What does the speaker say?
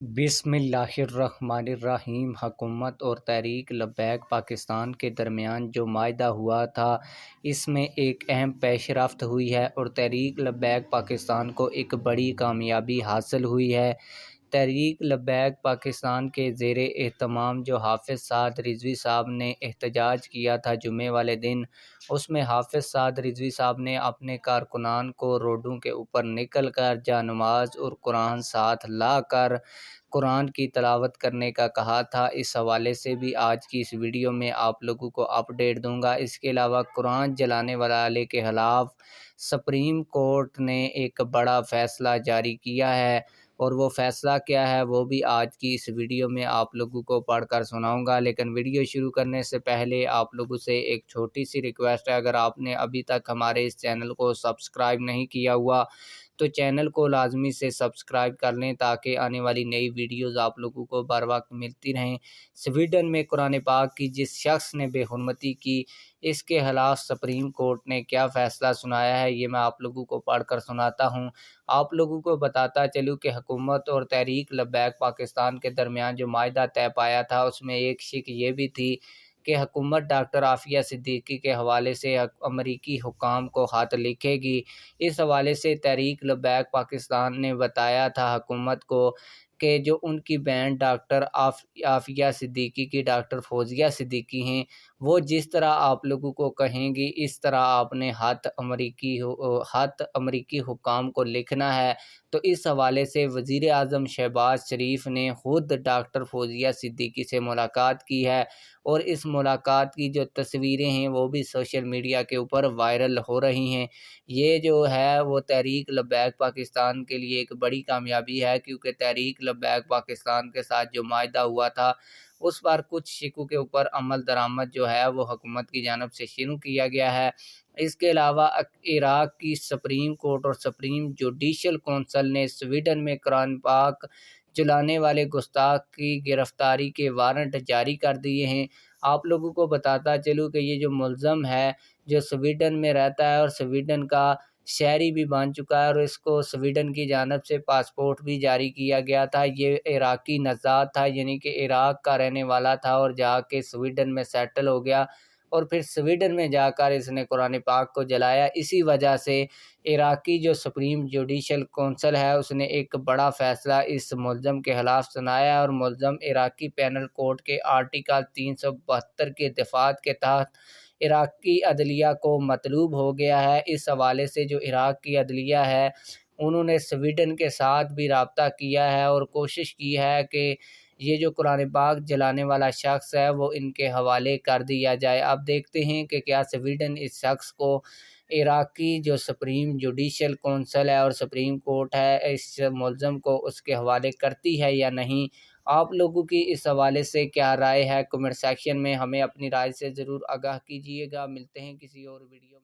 بسم اللہ الرحمن الرحیم۔ حکومت اور تحریک لبیک پاکستان کے درمیان جو معاہدہ ہوا تھا، اس میں ایک اہم پیش رفت ہوئی ہے اور تحریک لبیک پاکستان کو ایک بڑی کامیابی حاصل ہوئی ہے۔ تحریک لبیک پاکستان کے زیر اہتمام جو حافظ سعد رضوی صاحب نے احتجاج کیا تھا جمعے والے دن، اس میں حافظ سعد رضوی صاحب نے اپنے کارکنان کو روڈوں کے اوپر نکل کر جانماز اور قرآن ساتھ لا کر قرآن کی تلاوت کرنے کا کہا تھا۔ اس حوالے سے بھی آج کی اس ویڈیو میں آپ لوگوں کو اپڈیٹ دوں گا۔ اس کے علاوہ قرآن جلانے والے کے خلاف سپریم کورٹ نے ایک بڑا فیصلہ جاری کیا ہے، اور وہ فیصلہ کیا ہے وہ بھی آج کی اس ویڈیو میں آپ لوگوں کو پڑھ کر سناؤں گا۔ لیکن ویڈیو شروع کرنے سے پہلے آپ لوگوں سے ایک چھوٹی سی ریکویسٹ ہے، اگر آپ نے ابھی تک ہمارے اس چینل کو سبسکرائب نہیں کیا ہوا تو چینل کو لازمی سے سبسکرائب کر لیں تاکہ آنے والی نئی ویڈیوز آپ لوگوں کو بر وقت ملتی رہیں۔ سویڈن میں قرآن پاک کی جس شخص نے بے حرمتی کی، اس کے خلاف سپریم کورٹ نے کیا فیصلہ سنایا ہے، یہ میں آپ لوگوں کو پڑھ کر سناتا ہوں۔ آپ لوگوں کو بتاتا چلوں کہ حکومت اور تحریک لبیک پاکستان کے درمیان جو معاہدہ طے پایا تھا، اس میں ایک شق یہ بھی تھی کہ حکومت ڈاکٹر عافیہ صدیقی کے حوالے سے امریکی حکام کو خط لکھے گی۔ اس حوالے سے تحریک لبیک پاکستان نے بتایا تھا حکومت کو کہ جو ان کی بہن ڈاکٹر عافیہ صدیقی کی ڈاکٹر فوزیہ صدیقی ہیں، وہ جس طرح آپ لوگوں کو کہیں گی اس طرح آپ نے خط امریکی حکام کو لکھنا ہے۔ تو اس حوالے سے وزیر اعظم شہباز شریف نے خود ڈاکٹر فوزیہ صدیقی سے ملاقات کی ہے، اور اس ملاقات کی جو تصویریں ہیں وہ بھی سوشل میڈیا کے اوپر وائرل ہو رہی ہیں۔ یہ جو ہے وہ تحریک لبیک پاکستان کے لیے ایک بڑی کامیابی ہے، کیونکہ تحریک لبیک پاکستان کے ساتھ جو معاہدہ ہوا تھا اس پر کچھ شقوں کے اوپر عمل درآمد جو ہے وہ حکومت کی جانب سے شروع کیا گیا ہے۔ اس کے علاوہ عراق کی سپریم کورٹ اور سپریم جوڈیشل کونسل نے سویڈن میں قرآن پاک جلانے والے گستاخ کی گرفتاری کے وارنٹ جاری کر دیے ہیں۔ آپ لوگوں کو بتاتا چلوں کہ یہ جو ملزم ہے جو سویڈن میں رہتا ہے اور سویڈن کا شہری بھی بن چکا ہے، اور اس کو سویڈن کی جانب سے پاسپورٹ بھی جاری کیا گیا تھا، یہ عراقی نژاد تھا، یعنی کہ عراق کا رہنے والا تھا اور جا کے سویڈن میں سیٹل ہو گیا، اور پھر سویڈن میں جا کر اس نے قرآن پاک کو جلایا۔ اسی وجہ سے عراقی جو سپریم جوڈیشل کونسل ہے اس نے ایک بڑا فیصلہ اس ملزم کے خلاف سنایا، اور ملزم عراقی پینل کوڈ کے آرٹیکل 372 کے دفعات کے تحت عراقی عدلیہ کو مطلوب ہو گیا ہے۔ اس حوالے سے جو عراق کی عدلیہ ہے انہوں نے سویڈن کے ساتھ بھی رابطہ کیا ہے اور کوشش کی ہے کہ یہ جو قرآن پاک جلانے والا شخص ہے وہ ان کے حوالے کر دیا جائے۔ اب دیکھتے ہیں کہ کیا سویڈن اس شخص کو عراقی جو سپریم جوڈیشل کونسل ہے اور سپریم کورٹ ہے اس ملزم کو اس کے حوالے کرتی ہے یا نہیں۔ آپ لوگوں کی اس حوالے سے کیا رائے ہے، کمنٹ سیکشن میں ہمیں اپنی رائے سے ضرور آگاہ کیجیے گا۔ ملتے ہیں کسی اور ویڈیو میں۔